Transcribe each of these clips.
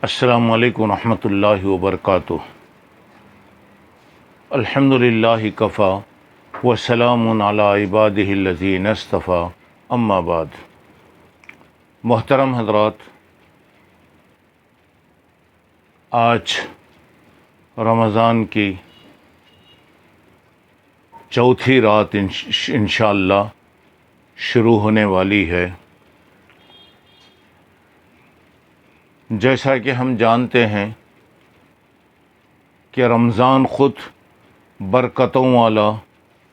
السلام علیکم ورحمۃ اللہ وبرکاتہ۔ الحمد للہ کفا وسلام علی عبادہ الذین اصطفیٰ، اما بعد۔ محترم حضرات، آج رمضان کی چوتھی رات انشاءاللہ شروع ہونے والی ہے۔ جیسا کہ ہم جانتے ہیں کہ رمضان خود برکتوں والا،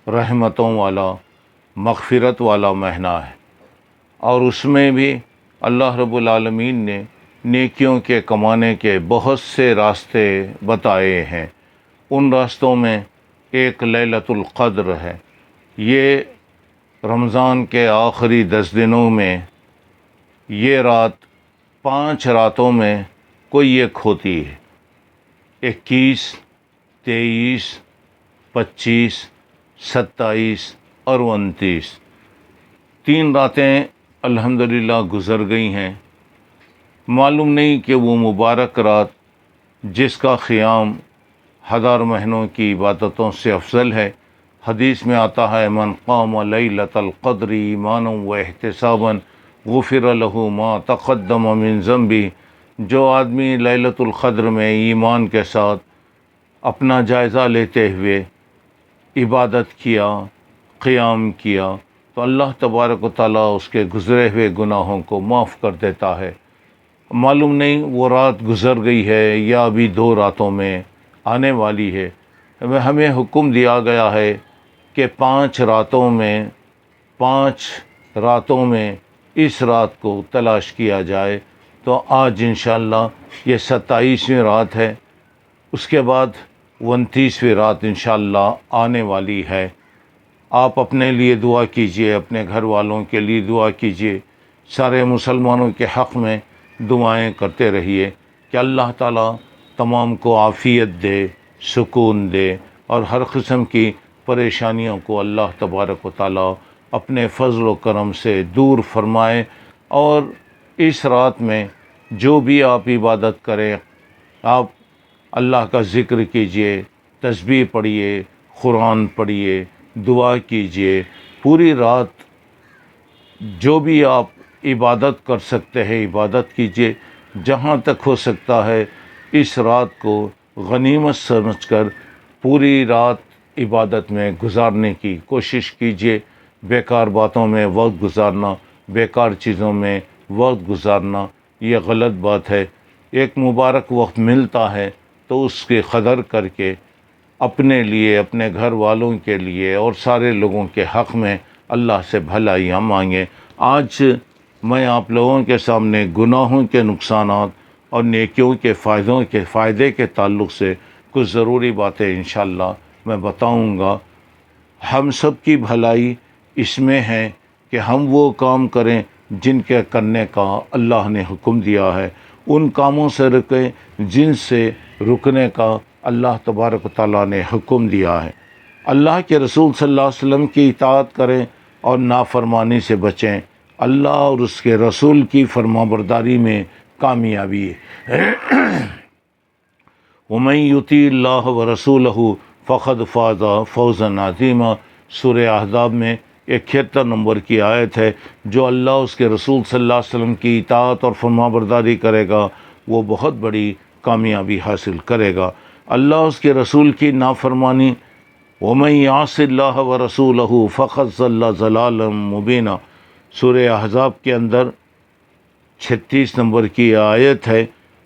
رحمتوں والا، مغفرت والا مہینہ ہے، اور اس میں بھی اللہ رب العالمین نے نیکیوں کے کمانے کے بہت سے راستے بتائے ہیں۔ ان راستوں میں ایک لیلۃ القدر ہے۔ یہ رمضان کے آخری 10 دنوں میں یہ رات 5 راتوں میں کوئی ایک ہوتی ہے۔ 21، 23، 25، 27 اور 29 3 راتیں الحمدللہ گزر گئی ہیں۔ معلوم نہیں کہ وہ مبارک رات جس کا قیام 1000 مہینوں کی عبادتوں سے افضل ہے۔ حدیث میں آتا ہے، من قام لیلۃ القدر ایمانا و احتسابا غفر له ما تقدم من ذنبہ۔ جو آدمی لیلۃ القدر میں ایمان کے ساتھ اپنا جائزہ لیتے ہوئے عبادت کیا، قیام کیا، تو اللہ تبارک و تعالیٰ اس کے گزرے ہوئے گناہوں کو معاف کر دیتا ہے۔ معلوم نہیں وہ رات گزر گئی ہے یا ابھی 2 راتوں میں آنے والی ہے۔ ہمیں حکم دیا گیا ہے کہ 5 راتوں میں اس رات کو تلاش کیا جائے۔ تو آج انشاءاللہ یہ 27ویں رات ہے، اس کے بعد 29ویں رات انشاءاللہ آنے والی ہے۔ آپ اپنے لیے دعا کیجئے، اپنے گھر والوں کے لیے دعا کیجئے، سارے مسلمانوں کے حق میں دعائیں کرتے رہیے کہ اللہ تعالیٰ تمام کو عافیت دے، سکون دے، اور ہر قسم کی پریشانیوں کو اللہ تبارک و تعالیٰ اپنے فضل و کرم سے دور فرمائے۔ اور اس رات میں جو بھی آپ عبادت کریں، آپ اللہ کا ذکر کیجئے، تسبیح پڑھیے، قرآن پڑھیے، دعا کیجئے۔ پوری رات جو بھی آپ عبادت کر سکتے ہیں عبادت کیجئے۔ جہاں تک ہو سکتا ہے اس رات کو غنیمت سمجھ کر پوری رات عبادت میں گزارنے کی کوشش کیجئے۔ بیکار باتوں میں وقت گزارنا، بیکار چیزوں میں وقت گزارنا یہ غلط بات ہے۔ ایک مبارک وقت ملتا ہے تو اس کی قدر کر کے اپنے لیے، اپنے گھر والوں کے لیے اور سارے لوگوں کے حق میں اللہ سے بھلائیاں مانگیں۔ آج میں آپ لوگوں کے سامنے گناہوں کے نقصانات اور نیکیوں کے فائدے کے تعلق سے کچھ ضروری باتیں انشاءاللہ میں بتاؤں گا۔ ہم سب کی بھلائی اس میں ہے کہ ہم وہ کام کریں جن کے کرنے کا اللہ نے حکم دیا ہے، ان کاموں سے رکیں جن سے رکنے کا اللہ تبارک و تعالیٰ نے حکم دیا ہے۔ اللہ کے رسول صلی اللہ علیہ وسلم کی اطاعت کریں اور نافرمانی سے بچیں۔ اللہ اور اس کے رسول کی فرمانبرداری میں کامیابی ہے۔ وَمَن يُطِعِ اللَّهَ وَرَسُولَهُ فَقَدْ فَازَ فَوْزًا عَظِيمًا۔ سورہ احزاب میں 71 نمبر کی آیت ہے۔ جو اللہ اس کے رسول صلی اللہ علیہ وسلم کی اطاعت اور فرمانبرداری کرے گا وہ بہت بڑی کامیابی حاصل کرے گا۔ اللہ اس کے رسول کی نافرمانی، وَمَن يَعْصِ اللَّهَ وَرَسُولَهُ فَقَدْ ضَلَّ ضَلَالًا مُبِينًا۔ سورہ احزاب کے اندر 36 نمبر کی آیت ہے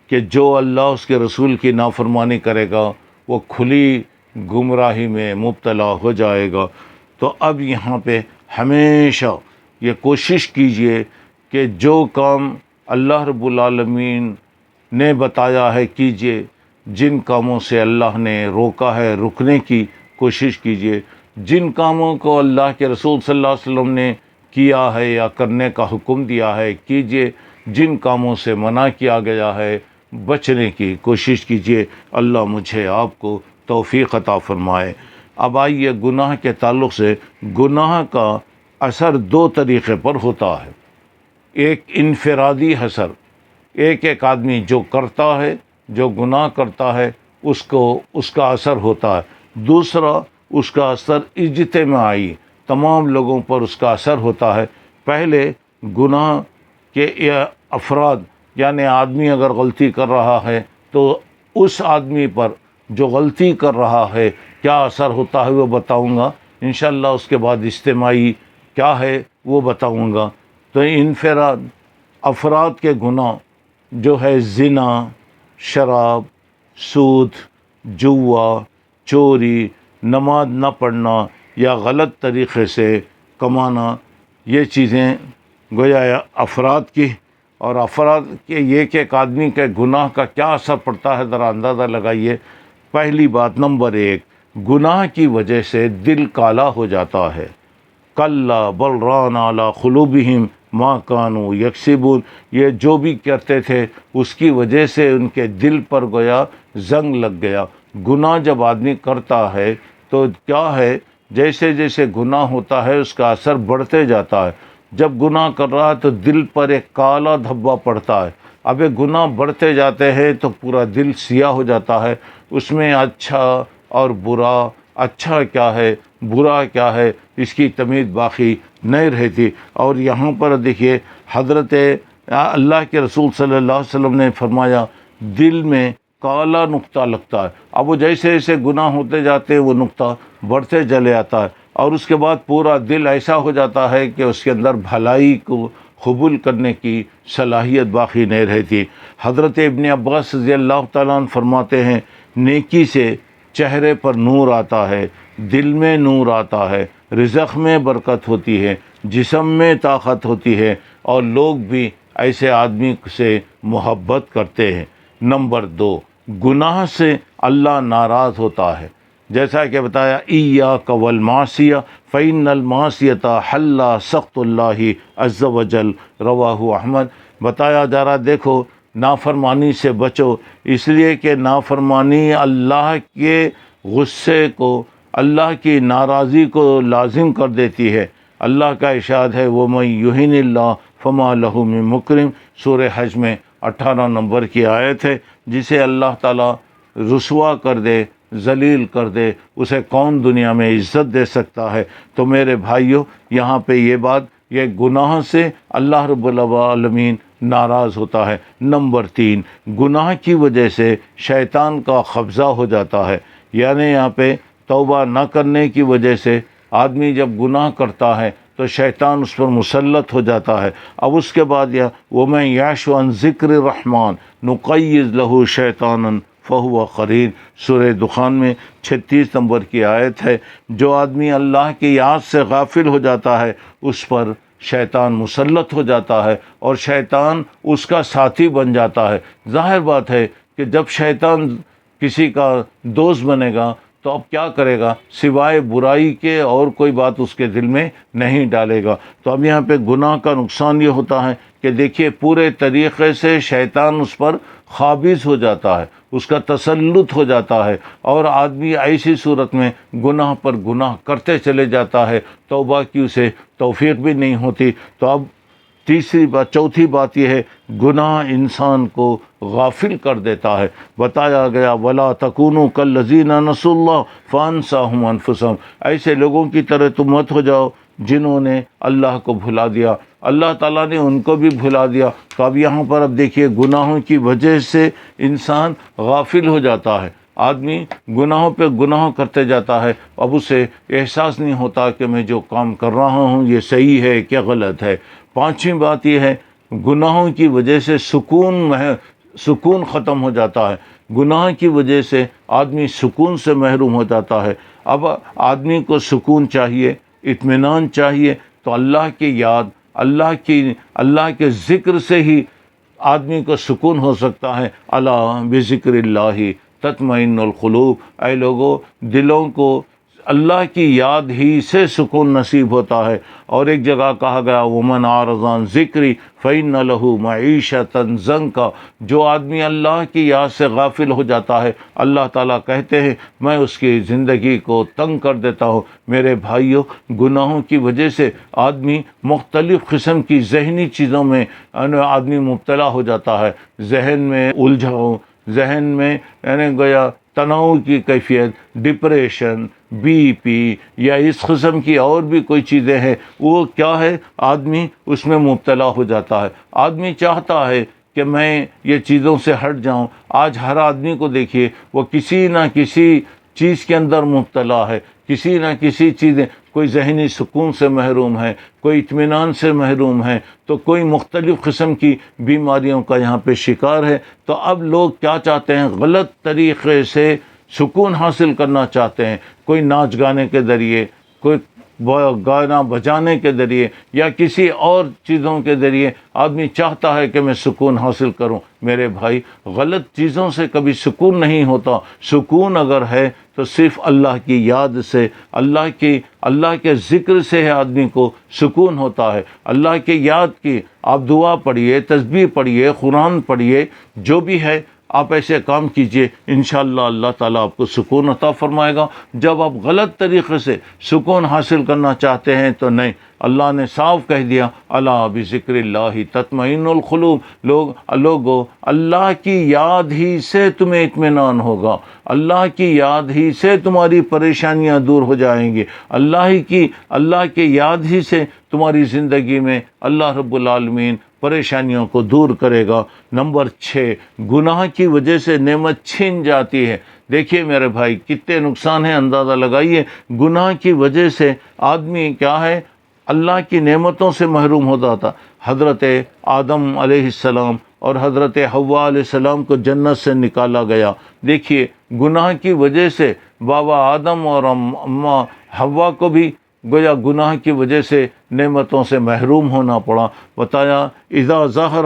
کہ جو اللہ اس کے رسول کی نافرمانی کرے گا وہ کھلی گمراہی میں مبتلا ہو جائے گا۔ تو اب یہاں پہ ہمیشہ یہ کوشش کیجئے کہ جو کام اللہ رب العالمین نے بتایا ہے کیجئے، جن کاموں سے اللہ نے روکا ہے رکنے کی کوشش کیجئے، جن کاموں کو اللہ کے رسول صلی اللہ علیہ وسلم نے کیا ہے یا کرنے کا حکم دیا ہے کیجئے، جن کاموں سے منع کیا گیا ہے بچنے کی کوشش کیجئے۔ اللہ مجھے آپ کو توفیق عطا فرمائے۔ اب آئیے گناہ کے تعلق سے، گناہ کا اثر 2 طریقے پر ہوتا ہے۔ ایک انفرادی اثر ایک ایک آدمی جو کرتا ہے، جو گناہ کرتا ہے، اس کو اس کا اثر ہوتا ہے۔ دوسرا، اس کا اثر اجتماعی، تمام لوگوں پر اس کا اثر ہوتا ہے۔ پہلے گناہ کے افراد، یعنی آدمی اگر غلطی کر رہا ہے تو اس آدمی پر جو غلطی کر رہا ہے کیا اثر ہوتا ہے وہ بتاؤں گا انشاءاللہ۔ اس کے بعد اجتماعی کیا ہے وہ بتاؤں گا۔ تو انفراد، افراد کے گناہ جو ہے زنا، شراب، سود، جوا، چوری، نماز نہ پڑھنا یا غلط طریقے سے کمانا، یہ چیزیں گویا افراد کی، اور افراد کے ایک ایک آدمی کے گناہ کا کیا اثر پڑتا ہے ذرا اندازہ لگائیے۔ پہلی بات، نمبر ایک، گناہ کی وجہ سے دل کالا ہو جاتا ہے۔ کلا بل ران علی قلوبہم ما کانوا یکسبون، یہ جو بھی کرتے تھے اس کی وجہ سے ان کے دل پر گویا زنگ لگ گیا۔ گناہ جب آدمی کرتا ہے تو کیا ہے، جیسے جیسے گناہ ہوتا ہے اس کا اثر بڑھتے جاتا ہے۔ جب گناہ کر رہا ہے تو دل پر ایک کالا دھبا پڑتا ہے۔ اب یہ گناہ بڑھتے جاتے ہیں تو پورا دل سیاہ ہو جاتا ہے، اس میں اچھا اور برا، اچھا کیا ہے برا کیا ہے اس کی تمیز باقی نہیں رہتی۔ اور یہاں پر دیکھیے حضرت اللہ کے رسول صلی اللہ علیہ وسلم نے فرمایا دل میں کالا نقطہ لگتا ہے۔ اب وہ جیسے جیسے گناہ ہوتے جاتے ہیں وہ نقطہ بڑھتے چلے آتا ہے، اور اس کے بعد پورا دل ایسا ہو جاتا ہے کہ اس کے اندر بھلائی کو قبول کرنے کی صلاحیت باقی نہیں رہتی۔ حضرت ابن عباس رضی اللہ تعالیٰ عنہ فرماتے ہیں نیکی سے چہرے پر نور آتا ہے، دل میں نور آتا ہے، رزق میں برکت ہوتی ہے، جسم میں طاقت ہوتی ہے، اور لوگ بھی ایسے آدمی سے محبت کرتے ہیں۔ نمبر دو، گناہ سے اللہ ناراض ہوتا ہے، جیسا کہ بتایا ایاک والمعصیہ فإن المعصیۃ حل سخط اللہ عز وجل، رواہ احمد۔ بتایا جا رہا دیکھو نافرمانی سے بچو، اس لیے کہ نافرمانی اللہ کے غصے کو، اللہ کی ناراضی کو لازم کر دیتی ہے۔ اللہ کا ارشاد ہے وَمَن يُهِنِ اللَّهُ فَمَا لَهُ مِن مُكْرِمٍ، سورہ حج میں 18 نمبر کی آیت ہے۔ جسے اللہ تعالیٰ رسوا کر دے، ذلیل کر دے، اسے کون دنیا میں عزت دے سکتا ہے؟ تو میرے بھائیوں، یہاں پہ یہ بات، یہ گناہ سے اللہ رب العالمین ناراض ہوتا ہے۔ نمبر تین، گناہ کی وجہ سے شیطان کا قبضہ ہو جاتا ہے، یعنی یہاں پہ توبہ نہ کرنے کی وجہ سے آدمی جب گناہ کرتا ہے تو شیطان اس پر مسلط ہو جاتا ہے۔ اب اس کے بعد وَمَن يَعْشُ عَن ذِكْرِ الرَّحْمَٰنِ نُقَيِّضْ لَهُ شَيْطَانًا فَهُوَ قَرِينٌ، سورہ دخان میں 36 نمبر کی آیت ہے۔ جو آدمی اللہ کی یاد سے غافل ہو جاتا ہے اس پر شیطان مسلط ہو جاتا ہے، اور شیطان اس کا ساتھی بن جاتا ہے۔ ظاہر بات ہے کہ جب شیطان کسی کا دوست بنے گا تو اب کیا کرے گا، سوائے برائی کے اور کوئی بات اس کے دل میں نہیں ڈالے گا۔ تو اب یہاں پہ گناہ کا نقصان یہ ہوتا ہے کہ دیکھیے پورے طریقے سے شیطان اس پر قابض ہو جاتا ہے، اس کا تسلط ہو جاتا ہے، اور آدمی ایسی صورت میں گناہ پر گناہ کرتے چلے جاتا ہے، توبہ کی اسے توفیق بھی نہیں ہوتی۔ تو اب چوتھی بات یہ ہے، گناہ انسان کو غافل کر دیتا ہے۔ بتایا گیا وَلَا تَكُونُوا كَالَّذِينَ نَسُوا اللَّهَ فَأَنسَاهُمْ أَنفُسَهُمْ، ایسے لوگوں کی طرح تم مت ہو جاؤ جنہوں نے اللہ کو بھلا دیا، اللہ تعالیٰ نے ان کو بھی بھلا دیا۔ تو اب یہاں پر اب دیکھیے گناہوں کی وجہ سے انسان غافل ہو جاتا ہے، آدمی گناہوں پہ گناہ کرتے جاتا ہے، اب اسے احساس نہیں ہوتا کہ میں جو کام کر رہا ہوں یہ صحیح ہے کہ غلط ہے۔ پانچویں بات یہ ہے، گناہوں کی وجہ سے سکون ختم ہو جاتا ہے، گناہ کی وجہ سے آدمی سکون سے محروم ہو جاتا ہے۔ اب آدمی کو سکون چاہیے، اطمینان چاہیے، تو اللہ کی یاد، اللہ کے ذکر سے ہی آدمی کو سکون ہو سکتا ہے۔ الا بذکر اللہ تطمئن القلوب، اے لوگو دلوں کو اللہ کی یاد ہی سے سکون نصیب ہوتا ہے۔ اور ایک جگہ کہا گیا ومن اعرض عن ذکری فإن لہ معیشۃ ضنکا، جو آدمی اللہ کی یاد سے غافل ہو جاتا ہے اللہ تعالیٰ کہتے ہیں میں اس کی زندگی کو تنگ کر دیتا ہوں۔ میرے بھائیوں، گناہوں کی وجہ سے آدمی مختلف قسم کی ذہنی چیزوں میں آدمی مبتلا ہو جاتا ہے، ذہن میں الجھن، ذہن میں یعنی گویا تناؤ کی کیفیت، ڈپریشن، بی پی یا اس قسم کی اور بھی کوئی چیزیں ہیں، وہ کیا ہے آدمی اس میں مبتلا ہو جاتا ہے۔ آدمی چاہتا ہے کہ میں یہ چیزوں سے ہٹ جاؤں۔ آج ہر آدمی کو دیکھیے وہ کسی نہ کسی چیز کے اندر مبتلا ہے، کسی نہ کسی چیزیں، کوئی ذہنی سکون سے محروم ہے، کوئی اطمینان سے محروم ہے، تو کوئی مختلف قسم کی بیماریوں کا یہاں پہ شکار ہے۔ تو اب لوگ کیا چاہتے ہیں؟ غلط طریقے سے سکون حاصل کرنا چاہتے ہیں، کوئی ناچ گانے کے ذریعے، کوئی گانا بجانے کے ذریعے یا کسی اور چیزوں کے ذریعے آدمی چاہتا ہے کہ میں سکون حاصل کروں۔ میرے بھائی، غلط چیزوں سے کبھی سکون نہیں ہوتا۔ سکون اگر ہے تو صرف اللہ کی یاد سے، اللہ کے ذکر سے آدمی کو سکون ہوتا ہے۔ اللہ کی یاد کی آپ دعا پڑھیے، تسبیح پڑھیے، قرآن پڑھیے، جو بھی ہے آپ ایسے کام کیجئے، انشاءاللہ اللہ تعالیٰ آپ کو سکون عطا فرمائے گا۔ جب آپ غلط طریقے سے سکون حاصل کرنا چاہتے ہیں تو نہیں، اللہ نے صاف کہہ دیا الا بذکر اللہ تطمئن القلوب، لوگو اللہ کی یاد ہی سے تمہیں اطمینان ہوگا، اللہ کی یاد ہی سے تمہاری پریشانیاں دور ہو جائیں گی، اللہ کی یاد ہی سے تمہاری زندگی میں اللہ رب العالمین پریشانیوں کو دور کرے گا۔ نمبر 6، گناہ کی وجہ سے نعمت چھن جاتی ہے۔ دیکھیے میرے بھائی کتنے نقصان ہیں، اندازہ لگائیے۔ گناہ کی وجہ سے آدمی کیا ہے؟ اللہ کی نعمتوں سے محروم ہوتا تھا۔ حضرت آدم علیہ السلام اور حضرت حوا علیہ السلام کو جنت سے نکالا گیا۔ دیکھیے گناہ کی وجہ سے بابا آدم اور اماں حوا کو بھی گویا گناہ کی وجہ سے نعمتوں سے محروم ہونا پڑا۔ بتایا اذا ظہر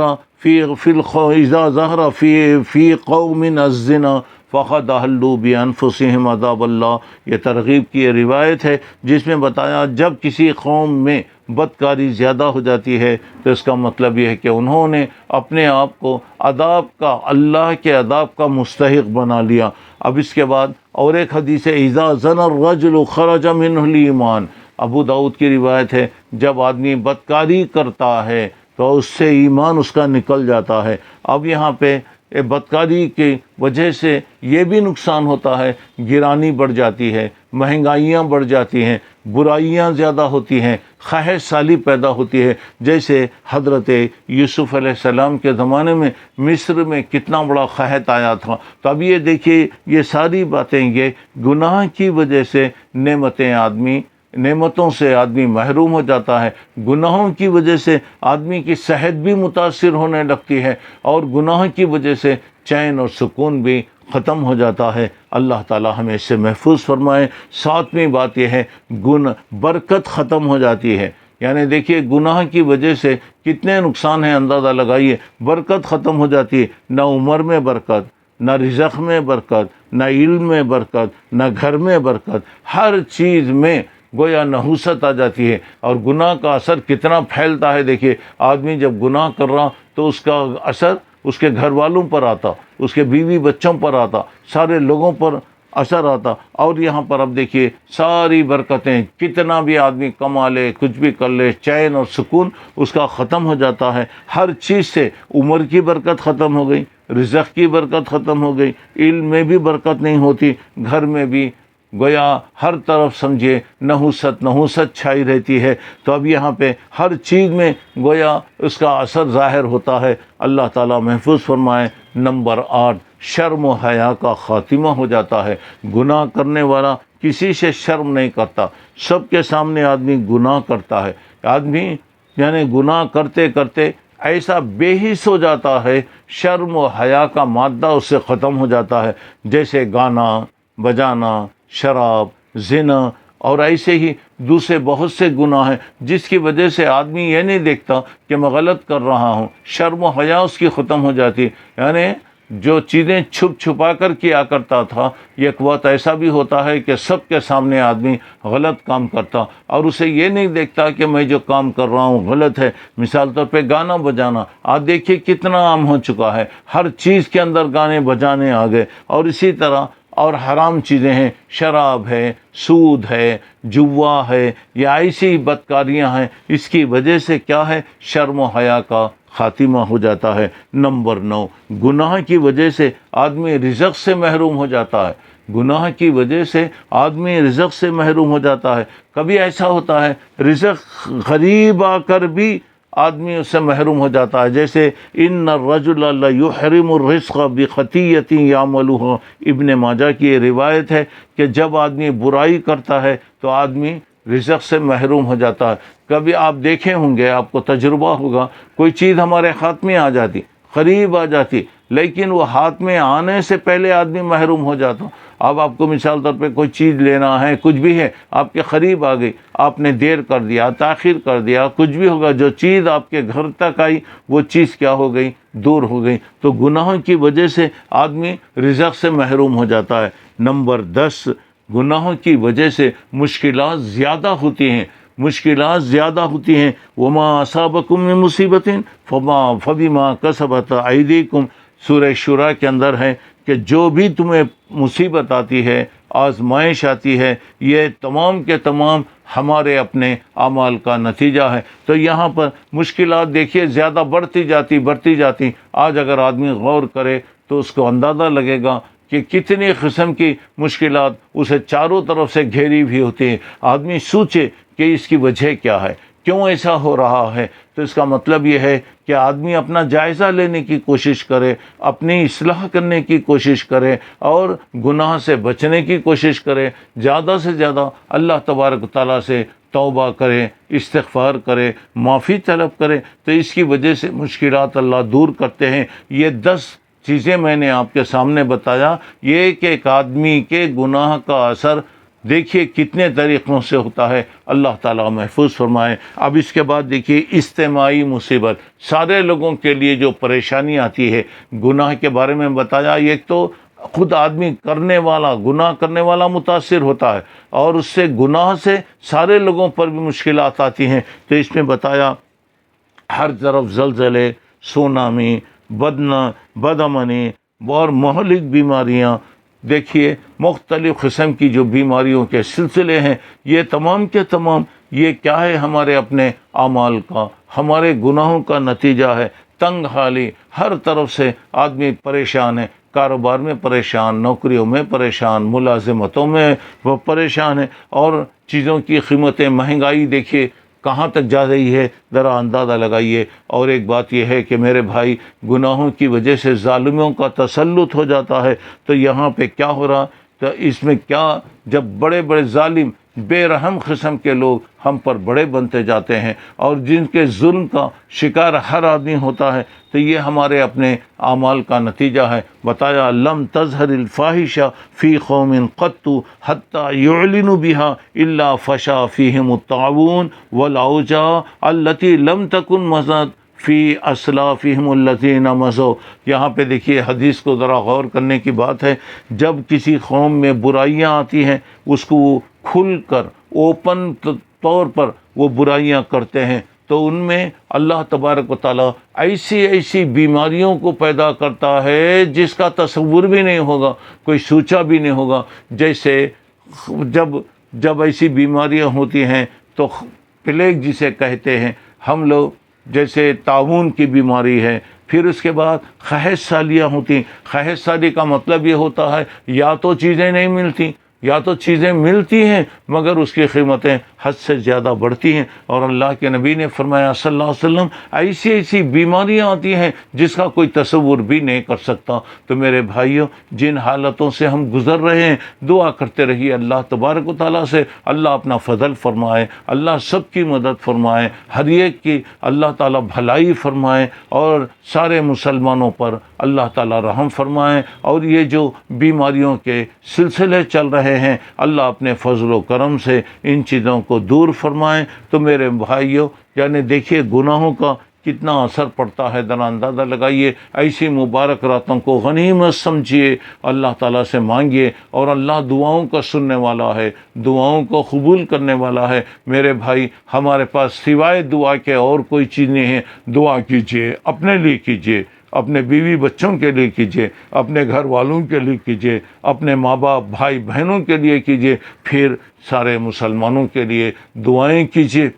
فی قوم الزنا فقد احلوا بانفسهم عذاب اللہ، یہ ترغیب کی روایت ہے جس میں بتایا جب کسی قوم میں بدکاری زیادہ ہو جاتی ہے تو اس کا مطلب یہ ہے کہ انہوں نے اپنے آپ کو اللہ کے عذاب کا مستحق بنا لیا۔ اب اس کے بعد اور ایک حدیث ہے اذا زنى الرجل خرج منه الایمان، ابو داؤد کی روایت ہے جب آدمی بدکاری کرتا ہے تو اس سے ایمان اس کا نکل جاتا ہے۔ اب یہاں پہ بدکاری کی وجہ سے یہ بھی نقصان ہوتا ہے، گرانی بڑھ جاتی ہے، مہنگائیاں بڑھ جاتی ہیں، برائیاں زیادہ ہوتی ہیں، خواہش سالی پیدا ہوتی ہے۔ جیسے حضرت یوسف علیہ السلام کے زمانے میں مصر میں کتنا بڑا قحط آیا تھا۔ تو اب یہ دیکھیے یہ ساری باتیں یہ گناہ کی وجہ سے نعمتوں سے آدمی محروم ہو جاتا ہے۔ گناہوں کی وجہ سے آدمی کی صحت بھی متاثر ہونے لگتی ہے اور گناہ کی وجہ سے چین اور سکون بھی ختم ہو جاتا ہے۔ اللہ تعالی ہمیں اس سے محفوظ فرمائے۔ 7ویں بات یہ ہے برکت ختم ہو جاتی ہے۔ یعنی دیکھیے گناہ کی وجہ سے کتنے نقصان ہیں، اندازہ لگائیے۔ برکت ختم ہو جاتی ہے، نہ عمر میں برکت، نہ رزق میں برکت، نہ علم میں برکت، نہ گھر میں برکت، ہر چیز میں گویا نحوست آ جاتی ہے۔ اور گناہ کا اثر کتنا پھیلتا ہے، دیکھیے آدمی جب گناہ کر رہا تو اس کا اثر اس کے گھر والوں پر آتا، اس کے بیوی بچوں پر آتا، سارے لوگوں پر اثر آتا۔ اور یہاں پر اب دیکھیے ساری برکتیں، کتنا بھی آدمی کما لے، کچھ بھی کر لے، چین اور سکون اس کا ختم ہو جاتا ہے۔ ہر چیز سے عمر کی برکت ختم ہو گئی، رزق کی برکت ختم ہو گئی، علم میں بھی برکت نہیں ہوتی، گھر میں بھی گویا ہر طرف سمجھے نحوست چھائی رہتی ہے۔ تو اب یہاں پہ ہر چیز میں گویا اس کا اثر ظاہر ہوتا ہے۔ اللہ تعالیٰ محفوظ فرمائے۔ نمبر 8، شرم و حیا کا خاتمہ ہو جاتا ہے۔ گناہ کرنے والا کسی سے شرم نہیں کرتا، سب کے سامنے آدمی گناہ کرتا ہے۔ آدمی یعنی گناہ کرتے کرتے ایسا بے حس ہو جاتا ہے، شرم و حیا کا مادہ اس سے ختم ہو جاتا ہے۔ جیسے گانا بجانا، شراب، زنا اور ایسے ہی دوسرے بہت سے گناہ ہیں جس کی وجہ سے آدمی یہ نہیں دیکھتا کہ میں غلط کر رہا ہوں، شرم و حیا اس کی ختم ہو جاتی ہے۔ یعنی جو چیزیں چھپ چھپا کر کیا کرتا تھا، ایک وقت ایسا بھی ہوتا ہے کہ سب کے سامنے آدمی غلط کام کرتا اور اسے یہ نہیں دیکھتا کہ میں جو کام کر رہا ہوں غلط ہے۔ مثال طور پہ گانا بجانا، آپ دیکھیے کتنا عام ہو چکا ہے، ہر چیز کے اندر گانے بجانے آ گئے، اور اسی طرح اور حرام چیزیں ہیں، شراب ہے، سود ہے، جوا ہے، یا ایسی بدکاریاں ہیں۔ اس کی وجہ سے کیا ہے؟ شرم و حیا کا خاتمہ ہو جاتا ہے۔ نمبر 9، گناہ کی وجہ سے آدمی رزق سے محروم ہو جاتا ہے۔ گناہ کی وجہ سے آدمی رزق سے محروم ہو جاتا ہے۔ کبھی ایسا ہوتا ہے رزق غریب آ کر بھی آدمی اس سے محروم ہو جاتا ہے، جیسے ان الرجل لیحرم الرزق بخطیۃ یعملها، ابن ماجہ کی یہ روایت ہے کہ جب آدمی برائی کرتا ہے تو آدمی رزق سے محروم ہو جاتا ہے۔ کبھی آپ دیکھے ہوں گے، آپ کو تجربہ ہوگا، کوئی چیز ہمارے ہاتھ میں آ جاتی، قریب آ جاتی، لیکن وہ ہاتھ میں آنے سے پہلے آدمی محروم ہو جاتا۔ اب آپ کو مثال طور پہ کوئی چیز لینا ہے، کچھ بھی ہے، آپ کے قریب آ گئی، آپ نے دیر کر دیا، تاخیر کر دیا، کچھ بھی ہوگا، جو چیز آپ کے گھر تک آئی وہ چیز کیا ہو گئی؟ دور ہو گئی۔ تو گناہوں کی وجہ سے آدمی رزق سے محروم ہو جاتا ہے۔ نمبر 10، گناہوں کی وجہ سے مشکلات زیادہ ہوتی ہیں، مشکلات زیادہ ہوتی ہیں۔ وما اصابکم من مصیبت فبما کسبت ایدیکم، سورہ شورى کے اندر ہے کہ جو بھی تمہیں مصیبت آتی ہے، آزمائش آتی ہے، یہ تمام کے تمام ہمارے اپنے اعمال کا نتیجہ ہے۔ تو یہاں پر مشکلات دیکھیے زیادہ بڑھتی جاتی۔ آج اگر آدمی غور کرے تو اس کو اندازہ لگے گا کہ کتنی قسم کی مشکلات اسے چاروں طرف سے گھیری ہوئی ہوتی ہیں۔ آدمی سوچے کہ اس کی وجہ کیا ہے، کیوں ایسا ہو رہا ہے، تو اس کا مطلب یہ ہے کہ آدمی اپنا جائزہ لینے کی کوشش کرے، اپنی اصلاح کرنے کی کوشش کرے، اور گناہ سے بچنے کی کوشش کرے، زیادہ سے زیادہ اللہ تبارک و تعالیٰ سے توبہ کرے، استغفار کرے، معافی طلب کرے، تو اس کی وجہ سے مشکلات اللہ دور کرتے ہیں۔ یہ 10 چیزیں میں نے آپ کے سامنے بتایا، یہ کہ ایک آدمی کے گناہ کا اثر دیکھیے کتنے طریقوں سے ہوتا ہے۔ اللہ تعالیٰ محفوظ فرمائے۔ اب اس کے بعد دیکھیے اجتماعی مصیبت، سارے لوگوں کے لیے جو پریشانی آتی ہے، گناہ کے بارے میں بتایا۔ ایک تو خود آدمی کرنے والا، گناہ کرنے والا متاثر ہوتا ہے، اور اس سے گناہ سے سارے لوگوں پر بھی مشکلات آتی ہیں۔ تو اس میں بتایا ہر طرف زلزلے، سونامی، بدامنی اور مہلک بیماریاں، دیکھیے مختلف قسم کی جو بیماریوں کے سلسلے ہیں، یہ تمام کے تمام یہ کیا ہے؟ ہمارے اپنے اعمال کا، ہمارے گناہوں کا نتیجہ ہے۔ تنگ حالی، ہر طرف سے آدمی پریشان ہے، کاروبار میں پریشان، نوکریوں میں پریشان، ملازمتوں میں وہ پریشان ہے، اور چیزوں کی قیمتیں، مہنگائی دیکھیے کہاں تک جا رہی ہے، ذرا اندازہ لگائیے۔ اور ایک بات یہ ہے کہ میرے بھائی، گناہوں کی وجہ سے ظالموں کا تسلط ہو جاتا ہے۔ تو یہاں پہ کیا ہو رہا؟ تو اس میں کیا، جب بڑے بڑے ظالم، بے رحم قسم کے لوگ ہم پر بڑے بنتے جاتے ہیں، اور جن کے ظلم کا شکار ہر آدمی ہوتا ہے، تو یہ ہمارے اپنے اعمال کا نتیجہ ہے۔ بتایا لم تظہر الفاحشہ فی قوم قط حتی یعلنوا بها الا فشا فیہم الطاعون والاوجاع التي لم تکن مضت فی اسلافہم الذین مضوا۔ یہاں پہ دیکھیے حدیث کو ذرا غور کرنے کی بات ہے۔ جب کسی قوم میں برائیاں آتی ہیں، اس کو وہ کھل کر اوپن طور پر وہ برائیاں کرتے ہیں، تو ان میں اللہ تبارک و تعالیٰ ایسی بیماریوں کو پیدا کرتا ہے جس کا تصور بھی نہیں ہوگا، کوئی سوچا بھی نہیں ہوگا۔ جیسے جب ایسی بیماریاں ہوتی ہیں تو پلیگ جسے کہتے ہیں ہم لوگ، جیسے طاعون کی بیماری ہے، پھر اس کے بعد قحط سالیاں ہوتی۔ قحط سالی کا مطلب یہ ہوتا ہے یا تو چیزیں نہیں ملتی، یا تو چیزیں ملتی ہیں مگر اس کی قیمتیں حد سے زیادہ بڑھتی ہیں، اور اللہ کے نبی نے فرمایا صلی اللہ علیہ وسلم ایسی بیماریاں آتی ہیں جس کا کوئی تصور بھی نہیں کر سکتا۔ تو میرے بھائیوں، جن حالتوں سے ہم گزر رہے ہیں، دعا کرتے رہیے اللہ تبارک و تعالیٰ سے، اللہ اپنا فضل فرمائے، اللہ سب کی مدد فرمائے، ہر ایک کی اللہ تعالیٰ بھلائی فرمائے، اور سارے مسلمانوں پر اللہ تعالیٰ رحم فرمائے، اور یہ جو بیماریوں کے سلسلے چل رہے ہیں، اللہ اپنے فضل و کرم سے ان چیزوں کو دور فرمائے۔ تو میرے بھائیوں، یعنی دیکھیے گناہوں کا کتنا اثر پڑتا ہے ذرا اندازہ لگائیے۔ ایسی مبارک راتوں کو غنیمت سمجھیے، اللہ تعالیٰ سے مانگیے، اور اللہ دعاؤں کا سننے والا ہے، دعاؤں کو قبول کرنے والا ہے۔ میرے بھائی، ہمارے پاس سوائے دعا کے اور کوئی چیز نہیں ہے۔ دعا کیجیے، اپنے لیے کیجیے، اپنے بیوی بچوں کے لیے کیجیے، اپنے گھر والوں کے لیے کیجیے، اپنے ماں باپ بھائی بہنوں کے لیے کیجیے، پھر سارے مسلمانوں کے لیے دعائیں کیجیے۔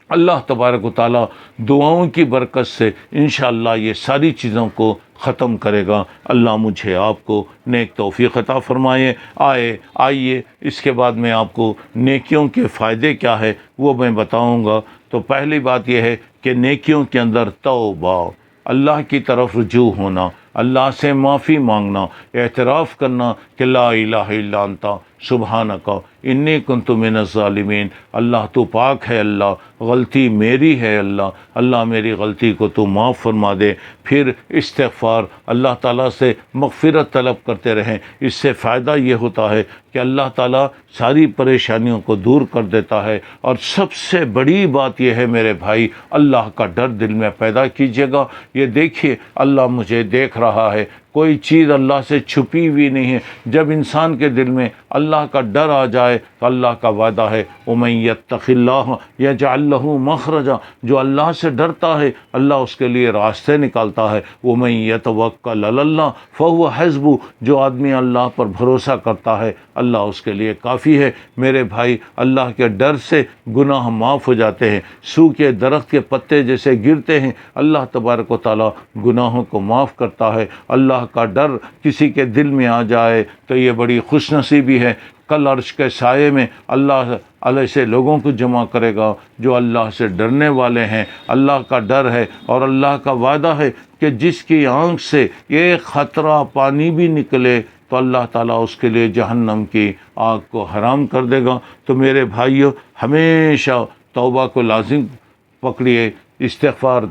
اللہ تبارک و تعالیٰ دعاؤں کی برکت سے انشاءاللہ یہ ساری چیزوں کو ختم کرے گا۔ اللہ مجھے آپ کو نیک توفیق عطا فرمائے۔ آئیے اس کے بعد میں آپ کو نیکیوں کے فائدے کیا ہے وہ میں بتاؤں گا۔ تو پہلی بات یہ ہے کہ نیکیوں کے اندر توبہ، اللہ کی طرف رجوع ہونا، اللہ سے معافی مانگنا، اعتراف کرنا کہ لا الہ الا انت سبحانک انی کنت من الظالمین، اللہ تو پاک ہے، اللہ غلطی میری ہے، اللہ میری غلطی کو تو معاف فرما دے۔ پھر استغفار، اللہ تعالیٰ سے مغفرت طلب کرتے رہیں۔ اس سے فائدہ یہ ہوتا ہے کہ اللہ تعالیٰ ساری پریشانیوں کو دور کر دیتا ہے۔ اور سب سے بڑی بات یہ ہے میرے بھائی، اللہ کا ڈر دل میں پیدا کیجیے گا۔ یہ دیکھیے اللہ مجھے دیکھ رہا ہے، کوئی چیز اللہ سے چھپی ہوئی نہیں ہے۔ جب انسان کے دل میں اللہ کا ڈر آ جائے تو اللہ کا وعدہ ہے وَمَن يَتَّقِ اللَّهَ يَجْعَل لَّهُ مَخْرَجًا، جو اللہ سے ڈرتا ہے اللہ اس کے لیے راستے نکالتا ہے۔ وَمَن يَتَوَکَّلْ عَلَى اللَّهِ فَهُوَ حَسْبُهُ، جو آدمی اللہ پر بھروسہ کرتا ہے اللہ اس کے لیے کافی ہے۔ میرے بھائی، اللہ کے ڈر سے گناہ معاف ہو جاتے ہیں، سوکھے درخت کے پتے جیسے گرتے ہیں، اللہ تبارک و تعالیٰ گناہوں کو معاف کرتا ہے۔ اللہ کا ڈر کسی کے دل میں آ جائے تو یہ بڑی خوش نصیبی ہے۔ کل عرش کے سائے میں اللہ ایسے لوگوں کو جمع کرے گا جو اللہ سے ڈرنے والے ہیں، اللہ کا ڈر ہے، اور اللہ کا وعدہ ہے کہ جس کی آنکھ سے ایک قطرہ پانی بھی نکلے تو اللہ تعالیٰ اس کے لیے جہنم کی آگ کو حرام کر دے گا۔ تو میرے بھائیو، ہمیشہ توبہ کو لازم پکڑیے، استغفار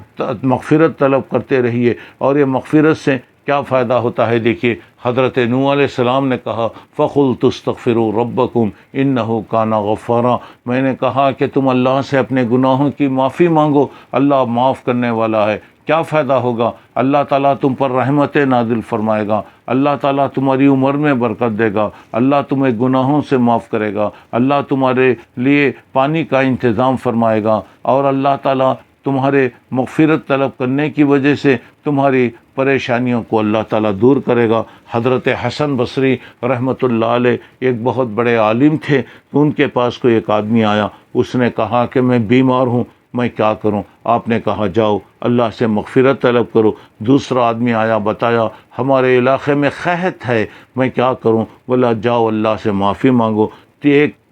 مغفرت طلب کرتے رہیے۔ اور یہ مغفرت سے کیا فائدہ ہوتا ہے؟ دیکھیے، حضرت نوح علیہ السلام نے کہا فَقُلْتُ اسْتَغْفِرُوا رَبَّكُمْ إِنَّهُ كَانَ غَفَّارًا، میں نے کہا کہ تم اللہ سے اپنے گناہوں کی معافی مانگو، اللہ معاف کرنے والا ہے۔ کیا فائدہ ہوگا؟ اللہ تعالیٰ تم پر رحمت نازل فرمائے گا، اللہ تعالیٰ تمہاری عمر میں برکت دے گا، اللہ تمہیں گناہوں سے معاف کرے گا، اللہ تمہارے لیے پانی کا انتظام فرمائے گا، اور اللہ تعالیٰ تمہارے مغفرت طلب کرنے کی وجہ سے تمہاری پریشانیوں کو اللہ تعالیٰ دور کرے گا۔ حضرت حسن بصری رحمۃ اللہ علیہ ایک بہت بڑے عالم تھے، ان کے پاس کوئی ایک آدمی آیا، اس نے کہا کہ میں بیمار ہوں، میں کیا کروں؟ آپ نے کہا جاؤ اللہ سے مغفرت طلب کرو۔ دوسرا آدمی آیا، بتایا ہمارے علاقے میں قحط ہے، میں کیا کروں؟ بولا جاؤ اللہ سے معافی مانگو۔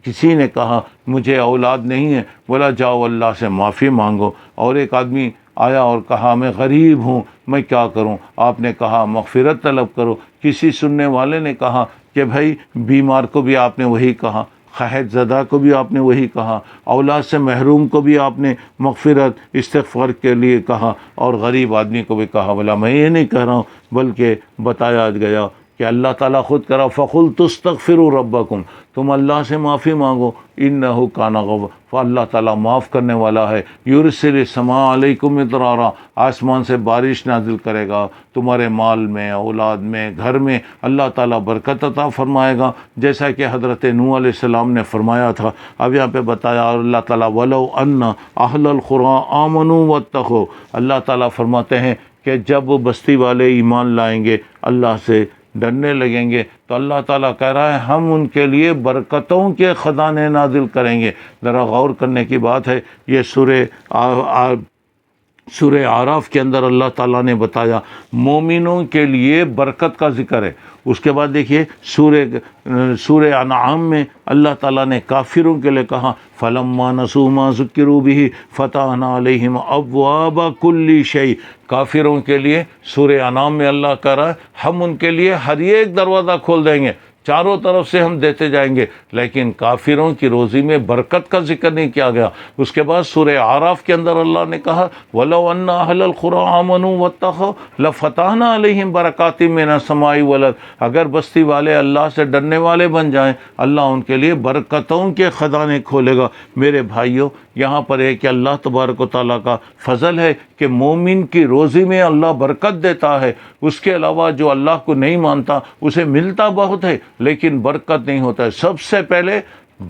کسی نے کہا مجھے اولاد نہیں ہے، بولا جاؤ اللہ سے معافی مانگو۔ اور ایک آدمی آیا اور کہا میں غریب ہوں، میں کیا کروں؟ آپ نے کہا مغفرت طلب کرو۔ کسی سننے والے نے کہا کہ بھائی بیمار کو بھی آپ نے وہی کہا، قحط زدہ کو بھی آپ نے وہی کہا، اولاد سے محروم کو بھی آپ نے مغفرت استغفار کے لیے کہا، اور غریب آدمی کو بھی کہا۔ بولا میں یہ نہیں کہہ رہا ہوں، بلکہ بتایا گیا کہ اللہ تعالیٰ خود کرا فَقُلْتُ اسْتَغْفِرُوا رَبَّكُمْ، تم اللہ سے معافی مانگو، إِنَّهُ كَانَ غَفَّارًا، اللہ تعالیٰ معاف کرنے والا ہے۔ يُرْسِلِ السَّمَاءَ عَلَيْكُمْ مِدْرَارًا، آسمان سے بارش نازل کرے گا، تمہارے مال میں، اولاد میں، گھر میں اللہ تعالیٰ برکت عطا فرمائے گا، جیسا کہ حضرت نوح علیہ السلام نے فرمایا تھا۔ اب یہاں پہ بتایا اور اللہ تعالیٰ وَلَوْ أَنَّ أَهْلَ الْقُرَىٰ آمَنُوا وَاتَّقُوا، اللہ تعالیٰ فرماتے ہیں کہ جب وہ بستی والے ایمان لائیں گے، اللہ سے ڈرنے لگیں گے، تو اللہ تعالیٰ کہہ رہا ہے ہم ان کے لیے برکتوں کے خزانے نازل کریں گے۔ ذرا غور کرنے کی بات ہے، یہ سورہ اعراف کے اندر اللہ تعالیٰ نے بتایا مومنوں کے لیے برکت کا ذکر ہے۔ اس کے بعد دیکھیے سورہ انعام میں اللہ تعالیٰ نے کافروں کے لیے کہا فَلَمَّا نَسُوا مَا ذُكِّرُوا بِهِ فَتَحْنَا عَلَيْهِمْ أَبْوَابَ كُلِّ شَيْءٍ، کافروں کے لیے سورہ انعام میں اللہ کہہ رہا ہے ہم ان کے لیے ہر ایک دروازہ کھول دیں گے، چاروں طرف سے ہم دیتے جائیں گے، لیکن کافروں کی روزی میں برکت کا ذکر نہیں کیا گیا۔ اس کے بعد سورہ اعراف کے اندر اللہ نے کہا وَلَوْ أَنَّ أَهْلَ الْقُرَىٰ آمَنُوا وَاتَّقَوْا لَفَتَحْنَا عَلَيْهِمْ بَرَكَاتٍ مِّنَ السَّمَاءِ وَالْأَرْضِ، اگر بستی والے اللہ سے ڈرنے والے بن جائیں، اللہ ان کے لیے برکتوں کے خزانے کھولے گا۔ میرے بھائیوں، یہاں پر ہے کہ اللہ تبارک و تعالیٰ کا فضل ہے کہ مومن کی روزی میں اللہ برکت دیتا ہے. اس کے علاوہ جو اللہ کو نہیں مانتا اسے ملتا بہت ہے لیکن برکت نہیں ہوتا ہے. سب سے پہلے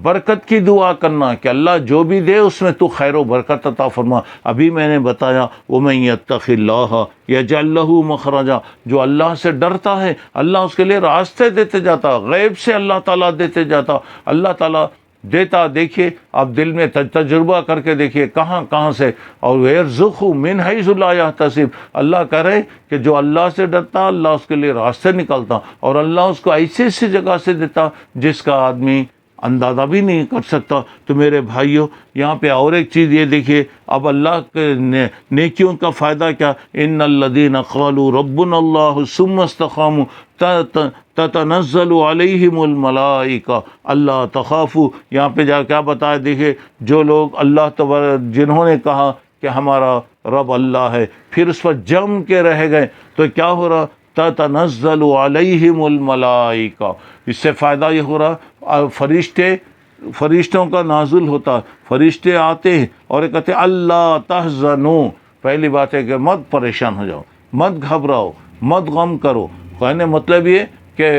برکت کی دعا کرنا کہ اللہ جو بھی دے اس میں تو خیر و برکت عطا فرما. ابھی میں نے بتایا وَمَن يَتَّقِ اللَّهَ يَجْعَل لَّهُ مَخْرَجًا، جو اللہ سے ڈرتا ہے اللہ اس کے لیے راستے دیتے جاتا، غیب سے اللہ تعالیٰ دیتے جاتا، اللہ تعالیٰ دیتا. دیکھیے آپ دل میں تجربہ کر کے دیکھیے کہاں کہاں سے. اور وَيَرْزُقْهُ مِنْ حَيْثُ لَا يَحْتَسِبُ، اللہ کہہ رہے کہ جو اللہ سے ڈرتا اللہ اس کے لیے راستے نکالتا اور اللہ اس کو ایسی ایسی جگہ سے دیتا جس کا آدمی اندازہ بھی نہیں کر سکتا. تو میرے بھائیوں یہاں پہ اور ایک چیز یہ دیکھیے، اب اللہ کے نیکیوں کا فائدہ کیا. ان الذین قالوا ربنا اللہ ثم استقاموا تتنزل علیہم الملائکہ اللہ تخافوا. یہاں پہ جا کیا بتایا دیکھیے، جو لوگ اللہ تبارک جنہوں نے کہا کہ ہمارا رب اللہ ہے پھر اس پر جم کے رہ گئے تو کیا ہو رہا، تتنزل علیہم الملائکہ. اس سے فائدہ یہ ہو رہا فرشتوں کا نازل ہوتا، فرشتے آتے ہیں اور کہتے اللہ تحزنوا. پہلی بات ہے کہ مت پریشان ہو جاؤ، مت گھبراؤ، مت غم کرو. کہنے مطلب یہ کہ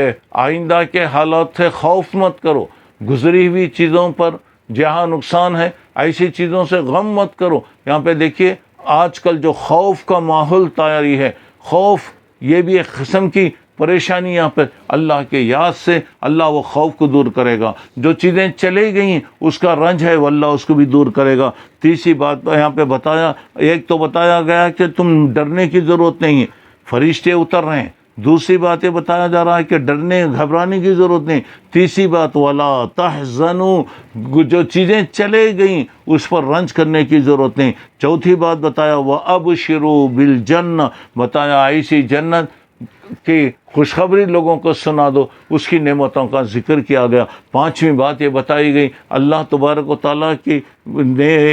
آئندہ کے حالات سے خوف مت کرو، گزری ہوئی چیزوں پر جہاں نقصان ہے ایسی چیزوں سے غم مت کرو. یہاں پہ دیکھیے آج کل جو خوف کا ماحول تیاری ہے، خوف یہ بھی ایک قسم کی پریشانی. یہاں پہ اللہ کے یاد سے اللہ وہ خوف کو دور کرے گا. جو چیزیں چلے گئی اس کا رنج ہے وہ اللہ اس کو بھی دور کرے گا. تیسری بات یہاں پہ بتایا، ایک تو بتایا گیا کہ تم ڈرنے کی ضرورت نہیں ہے، فرشتے اتر رہے ہیں. دوسری بات یہ بتایا جا رہا ہے کہ ڈرنے گھبرانے کی ضرورت نہیں. تیسری بات ولا تحزنوا، جو چیزیں چلے گئیں اس پر رنج کرنے کی ضرورت نہیں. چوتھی بات بتایا وابشروا بالجنہ، بتایا ایسی جنت کی خوشخبری لوگوں کو سنا دو، اس کی نعمتوں کا ذکر کیا گیا. پانچویں بات یہ بتائی گئی اللہ تبارک و تعالیٰ کی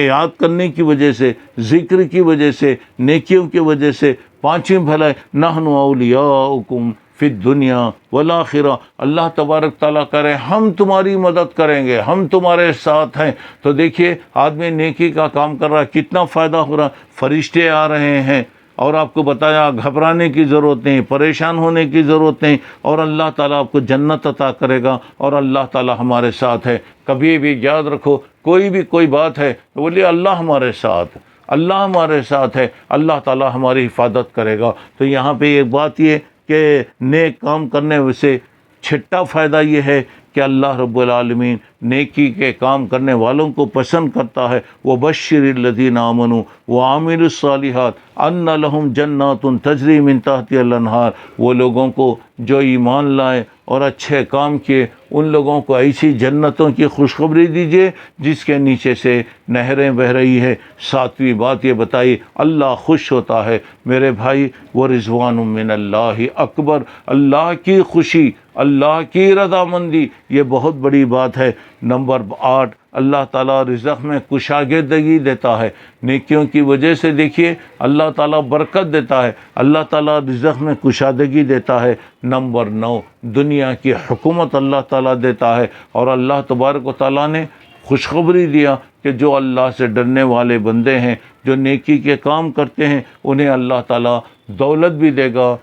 یاد کرنے کی وجہ سے، ذکر کی وجہ سے، نیکیوں کی وجہ سے. پانچویں بھلائی نحن اولیاؤکم فی الدنیا والآخرہ، اللہ تبارک تعالیٰ کرے ہم تمہاری مدد کریں گے، ہم تمہارے ساتھ ہیں. تو دیکھیے آدمی نیکی کا کام کر رہا ہے کتنا فائدہ ہو رہا. فرشتے آ رہے ہیں اور آپ کو بتایا گھبرانے کی ضرورت نہیں، پریشان ہونے کی ضرورت نہیں، اور اللہ تعالیٰ آپ کو جنت عطا کرے گا اور اللہ تعالیٰ ہمارے ساتھ ہے. کبھی بھی یاد رکھو کوئی بھی کوئی بات ہے تو بولیے اللہ ہمارے ساتھ، اللہ ہمارے ساتھ ہے، اللہ تعالیٰ ہماری حفاظت کرے گا. تو یہاں پہ ایک بات یہ کہ نیک کام کرنے سے چھٹا فائدہ یہ ہے کہ اللہ رب العالمین نیکی کے کام کرنے والوں کو پسند کرتا ہے. وَبَشِّرِ الَّذِينَ آمَنُوا وَعَمِلُوا الصَّالِحَاتِ أَنَّ لَهُمْ جَنَّاتٌ تَجْرِي مِن تَحْتِهَا الْأَنْهَارُ. وہ لوگوں کو جو ایمان لائے اور اچھے کام کیے ان لوگوں کو ایسی جنتوں کی خوشخبری دیجیے جس کے نیچے سے نہریں بہہ رہی ہے. ساتویں بات یہ بتائی اللہ خوش ہوتا ہے. میرے بھائی وَرِضْوَانٌ مِّنَ اللَّهِ اکبر، اللہ کی خوشی، اللہ کی رضامندی یہ بہت بڑی بات ہے. نمبر 8 اللہ تعالیٰ رزق میں کشادگی دیتا ہے. نیکیوں کی وجہ سے دیکھیے اللہ تعالیٰ برکت دیتا ہے، اللہ تعالیٰ رزق میں کشادگی دیتا ہے. نمبر 9 دنیا کی حکومت اللہ تعالیٰ دیتا ہے. اور اللہ تبارک و تعالیٰ نے خوشخبری دیا کہ جو اللہ سے ڈرنے والے بندے ہیں، جو نیکی کے کام کرتے ہیں، انہیں اللہ تعالیٰ دولت بھی دے گا،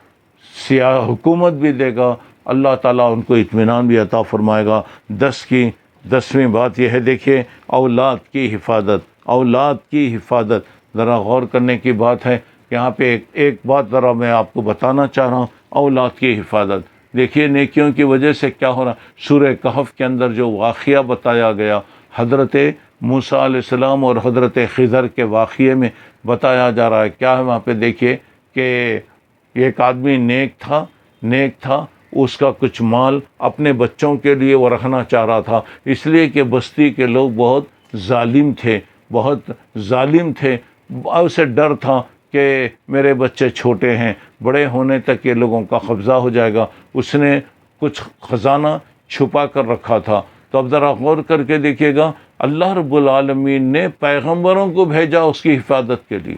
حکومت بھی دے گا، اللہ تعالیٰ ان کو اطمینان بھی عطا فرمائے گا. 10ویں بات یہ ہے دیکھیے اولاد کی حفاظت، اولاد کی حفاظت. ذرا غور کرنے کی بات ہے. یہاں پہ ایک بات ذرا میں آپ کو بتانا چاہ رہا ہوں، اولاد کی حفاظت. دیکھیے نیکیوں کی وجہ سے کیا ہو رہا. سورہ کہف کے اندر جو واقعہ بتایا گیا حضرت موسیٰ علیہ السلام اور حضرت خضر کے واقعے میں بتایا جا رہا ہے. کیا ہے وہاں پہ دیکھیے کہ ایک آدمی نیک تھا، اس کا کچھ مال اپنے بچوں کے لیے وہ رکھنا چاہ رہا تھا، اس لیے کہ بستی کے لوگ بہت ظالم تھے. اسے ڈر تھا کہ میرے بچے چھوٹے ہیں، بڑے ہونے تک یہ لوگوں کا قبضہ ہو جائے گا. اس نے کچھ خزانہ چھپا کر رکھا تھا. تو اب ذرا غور کر کے دیکھیے گا اللہ رب العالمین نے پیغمبروں کو بھیجا اس کی حفاظت کے لیے.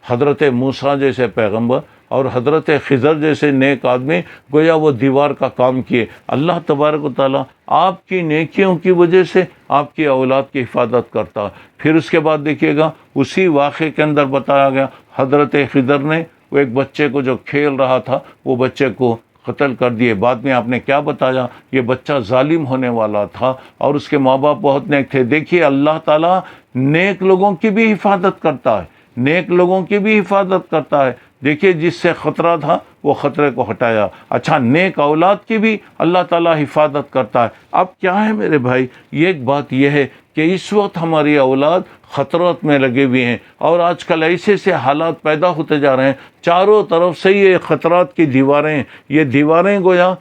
حضرت موسیٰ جیسے پیغمبر، اور حضرت خضر جیسے نیک آدمی گویا وہ دیوار کا کام کیے. اللہ تبارک و تعالیٰ آپ کی نیکیوں کی وجہ سے آپ کی اولاد کی حفاظت کرتا ہے. پھر اس کے بعد دیکھیے گا اسی واقعے کے اندر بتایا گیا حضرت خضر نے وہ ایک بچے کو جو کھیل رہا تھا وہ بچے کو قتل کر دیے. بعد میں آپ نے کیا بتایا؟ یہ بچہ ظالم ہونے والا تھا اور اس کے ماں باپ بہت نیک تھے. دیکھیے اللہ تعالیٰ نیک لوگوں کی بھی حفاظت کرتا ہے، نیک لوگوں کی بھی حفاظت کرتا ہے. دیکھیے جس سے خطرہ تھا وہ خطرے کو ہٹایا. اچھا نیک اولاد کی بھی اللہ تعالیٰ حفاظت کرتا ہے. اب کیا ہے میرے بھائی، یہ ایک بات یہ ہے کہ اس وقت ہماری اولاد خطرات میں لگے ہوئے ہیں اور آج کل ایسے سے حالات پیدا ہوتے جا رہے ہیں، چاروں طرف سے یہ خطرات کی دیواریں، یہ دیواریں گویا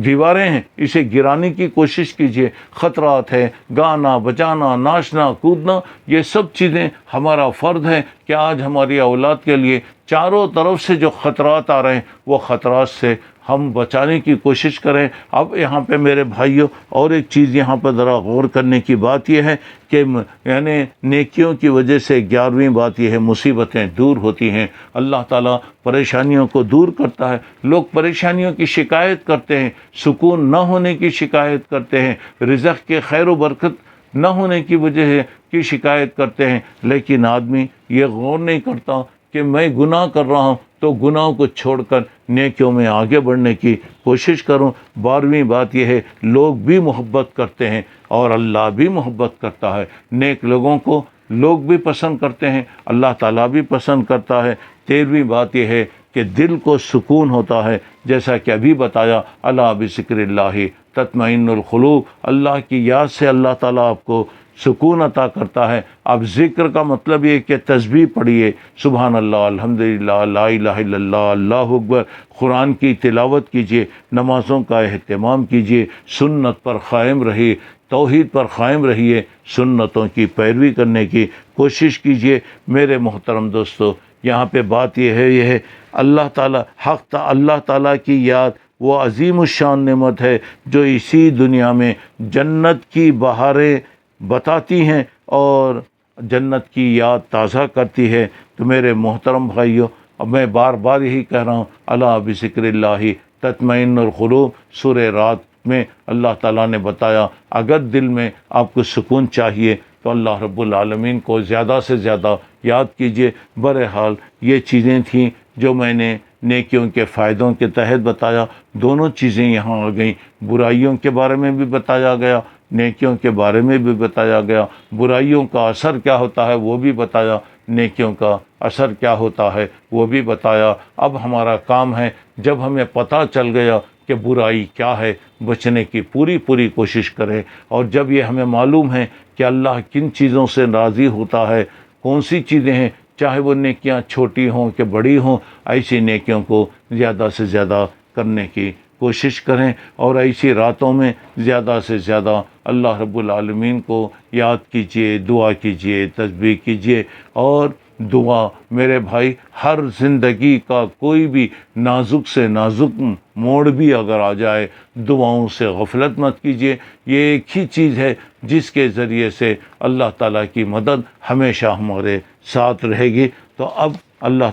دیواریں ہیں، اسے گرانے کی کوشش کیجئے. خطرات ہے، گانا بجانا ناچنا کودنا، یہ سب چیزیں ہمارا فرض ہے کہ آج ہماری اولاد کے لیے چاروں طرف سے جو خطرات آ رہے ہیں وہ خطرات سے ہم بچانے کی کوشش کریں. اب یہاں پہ میرے بھائیوں اور ایک چیز یہاں پہ ذرا غور کرنے کی بات یہ ہے کہ یعنی نیکیوں کی وجہ سے 11ویں بات یہ ہے مصیبتیں دور ہوتی ہیں. اللہ تعالیٰ پریشانیوں کو دور کرتا ہے. لوگ پریشانیوں کی شکایت کرتے ہیں، سکون نہ ہونے کی شکایت کرتے ہیں، رزق کے خیر و برکت نہ ہونے کی وجہ کی شکایت کرتے ہیں، لیکن آدمی یہ غور نہیں کرتا کہ میں گناہ کر رہا ہوں تو گناہوں کو چھوڑ کر نیکیوں میں آگے بڑھنے کی کوشش کروں. 12ویں بات یہ ہے لوگ بھی محبت کرتے ہیں اور اللہ بھی محبت کرتا ہے. نیک لوگوں کو لوگ بھی پسند کرتے ہیں، اللہ تعالیٰ بھی پسند کرتا ہے. 13ویں بات یہ ہے کہ دل کو سکون ہوتا ہے، جیسا کہ ابھی بتایا الا بذکر اللہ تطمئن القلوب. اللہ کی یاد سے اللہ تعالیٰ آپ کو سکون عطا کرتا ہے. اب ذکر کا مطلب یہ کہ تسبیح پڑھیے، سبحان اللہ، الحمدللہ، لا الہ الا اللہ، اللہ اکبر. قرآن کی تلاوت کیجیے، نمازوں کا اہتمام کیجیے، سنت پر قائم رہیے، توحید پر قائم رہیے، سنتوں کی پیروی کرنے کی کوشش کیجیے. میرے محترم دوستو یہاں پہ بات یہ ہے اللہ تعالیٰ کی یاد وہ عظیم الشان نعمت ہے جو اسی دنیا میں جنت کی بہاریں بتاتی ہیں اور جنت کی یاد تازہ کرتی ہے. تو میرے محترم بھائیوں اب میں بار بار یہی کہہ رہا ہوں الا بذکر اللہ تطمئن القلوب. سورہ رات میں اللہ تعالیٰ نے بتایا اگر دل میں آپ کو سکون چاہیے تو اللہ رب العالمین کو زیادہ سے زیادہ یاد کیجیے. بہرحال یہ چیزیں تھیں جو میں نے نیکیوں کے فائدوں کے تحت بتایا. دونوں چیزیں یہاں آ گئیں، برائیوں کے بارے میں بھی بتایا گیا، نیکیوں کے بارے میں بھی بتایا گیا. برائیوں کا اثر کیا ہوتا ہے وہ بھی بتایا، نیکیوں کا اثر کیا ہوتا ہے وہ بھی بتایا. اب ہمارا کام ہے جب ہمیں پتہ چل گیا کہ برائی کیا ہے بچنے کی پوری کوشش کریں، اور جب یہ ہمیں معلوم ہے کہ اللہ کن چیزوں سے راضی ہوتا ہے، کون سی چیزیں ہیں، چاہے وہ نیکیاں چھوٹی ہوں کہ بڑی ہوں، ایسی نیکیوں کو زیادہ سے زیادہ کرنے کی کوشش کریں اور ایسی راتوں میں زیادہ سے زیادہ اللہ رب العالمین کو یاد کیجیے، دعا کیجیے، تسبیح کیجیے. اور دعا میرے بھائی ہر زندگی کا کوئی بھی نازک سے نازک موڑ بھی اگر آ جائے دعاؤں سے غفلت مت کیجیے. یہ ایک ہی چیز ہے جس کے ذریعے سے اللہ تعالیٰ کی مدد ہمیشہ ہمارے ساتھ رہے گی. تو اب اللہ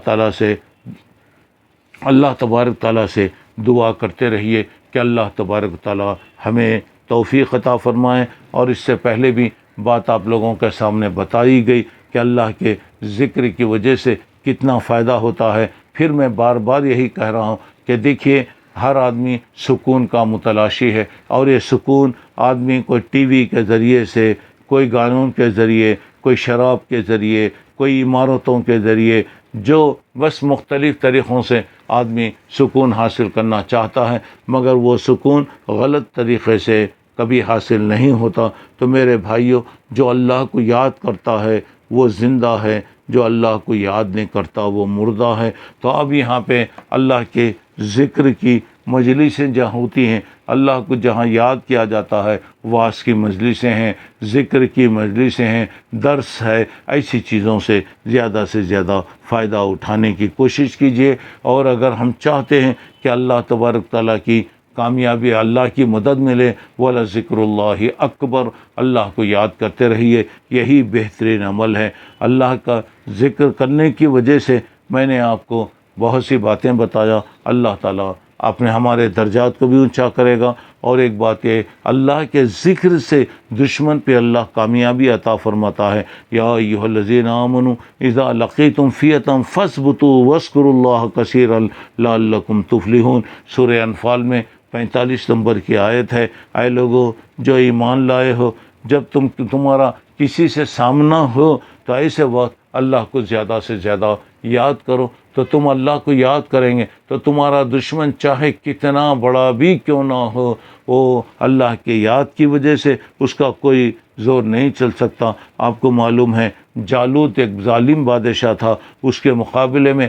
تبارک تعالیٰ سے دعا کرتے رہیے کہ اللہ تبارک تعالیٰ ہمیں توفیق عطا فرمائے. اور اس سے پہلے بھی بات آپ لوگوں کے سامنے بتائی گئی کہ اللہ کے ذکر کی وجہ سے کتنا فائدہ ہوتا ہے. پھر میں بار بار یہی کہہ رہا ہوں کہ دیکھیے ہر آدمی سکون کا متلاشی ہے، اور یہ سکون آدمی کوئی ٹی وی کے ذریعے سے، کوئی گانوں کے ذریعے، کوئی شراب کے ذریعے، کوئی عمارتوں کے ذریعے، جو بس مختلف طریقوں سے آدمی سکون حاصل کرنا چاہتا ہے، مگر وہ سکون غلط طریقے سے کبھی حاصل نہیں ہوتا. تو میرے بھائیوں جو اللہ کو یاد کرتا ہے وہ زندہ ہے، جو اللہ کو یاد نہیں کرتا وہ مردہ ہے. تو اب یہاں پہ اللہ کے ذکر کی مجلسیں جہاں ہوتی ہیں، اللہ کو جہاں یاد کیا جاتا ہے، وعظ کی مجلسیں ہیں، ذکر کی مجلسیں ہیں، درس ہے، ایسی چیزوں سے زیادہ فائدہ اٹھانے کی کوشش کیجیے. اور اگر ہم چاہتے ہیں کہ اللہ تبارک تعالیٰ کی کامیابی، اللہ کی مدد ملے، وَلَذِكْرُ اللَّهِ اکبر، اللہ کو یاد کرتے رہیے، یہی بہترین عمل ہے. اللہ کا ذکر کرنے کی وجہ سے میں نے آپ کو بہت سی باتیں بتایا۔ اللہ تعالیٰ اپنے ہمارے درجات کو بھی اونچا کرے گا۔ اور ایک بات یہ، اللہ کے ذکر سے دشمن پہ اللہ کامیابی عطا فرماتا ہے۔ یا ایھا الذین آمنوا اذا لقیتم فئۃ فاثبتوا واذکروا اللہ کثیرا لعلکم تفلحون۔ سورہ انفال میں 45 نمبر کی آیت ہے۔ اے لوگو جو ایمان لائے ہو، جب تمہارا کسی سے سامنا ہو تو ایسے وقت اللہ کو زیادہ سے زیادہ یاد کرو، تو تم اللہ کو یاد کریں گے تو تمہارا دشمن چاہے کتنا بڑا بھی کیوں نہ ہو، وہ اللہ کے یاد کی وجہ سے اس کا کوئی زور نہیں چل سکتا۔ آپ کو معلوم ہے جالوت ایک ظالم بادشاہ تھا، اس کے مقابلے میں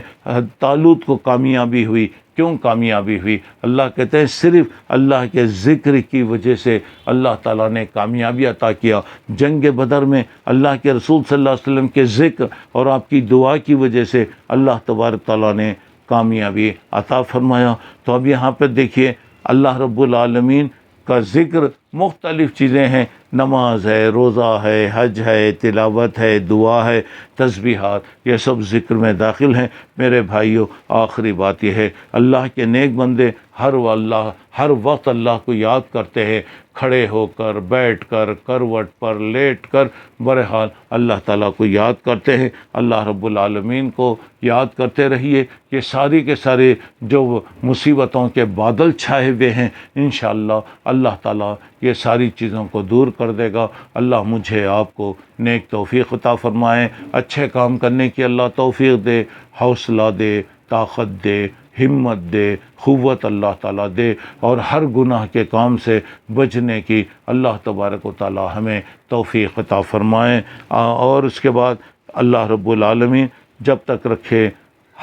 طالوت کو کامیابی ہوئی۔ کیوں کامیابی ہوئی؟ اللہ کہتے ہیں صرف اللہ کے ذکر کی وجہ سے اللہ تعالیٰ نے کامیابی عطا کیا۔ جنگ بدر میں اللہ کے رسول صلی اللہ علیہ وسلم کے ذکر اور آپ کی دعا کی وجہ سے اللہ تبارک تعالیٰ نے کامیابی عطا فرمایا۔ تو اب یہاں پہ دیکھیے اللہ رب العالمین کا ذکر مختلف چیزیں ہیں، نماز ہے، روزہ ہے، حج ہے، تلاوت ہے، دعا ہے، تسبیحات، یہ سب ذکر میں داخل ہیں۔ میرے بھائیوں، آخری بات یہ ہے، اللہ کے نیک بندے ہر وقت اللہ کو یاد کرتے ہیں، کھڑے ہو کر، بیٹھ کر، کروٹ پر لیٹ کر، بہرحال اللہ تعالیٰ کو یاد کرتے ہیں۔ اللہ رب العالمین کو یاد کرتے رہیے۔ یہ ساری کے سارے جو مصیبتوں کے بادل چھائے ہوئے ہیں، انشاءاللہ اللہ تعالیٰ یہ ساری چیزوں کو دور کر دے گا۔ اللہ مجھے آپ کو نیک توفیق عطا فرمائے، اچھے کام کرنے کی اللہ توفیق دے، حوصلہ دے، طاقت دے، ہمت دے، قوت اللہ تعالیٰ دے، اور ہر گناہ کے کام سے بچنے کی اللہ تبارک و تعالیٰ ہمیں توفیق عطا فرمائے۔ اور اس کے بعد اللہ رب العالمین جب تک رکھے،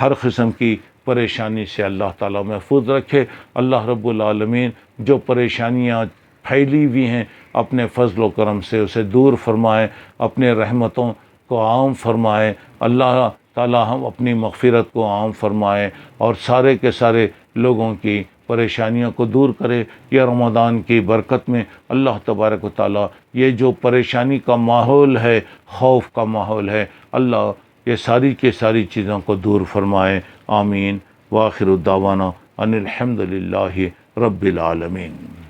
ہر قسم کی پریشانی سے اللہ تعالیٰ محفوظ رکھے۔ اللہ رب العالمین جو پریشانیاں پھیلی ہوئی ہیں اپنے فضل و کرم سے اسے دور فرمائے، اپنے رحمتوں کو عام فرمائے۔ اللہ تعالیٰ ہم اپنی مغفرت کو عام فرمائے اور سارے کے سارے لوگوں کی پریشانیوں کو دور کرے۔ یہ رمضان کی برکت میں اللہ تبارک و تعالیٰ یہ جو پریشانی کا ماحول ہے، خوف کا ماحول ہے، اللہ یہ ساری کے ساری چیزوں کو دور فرمائے۔ آمین۔ وآخر الدعوانا ان الحمد للہ رب العالمین۔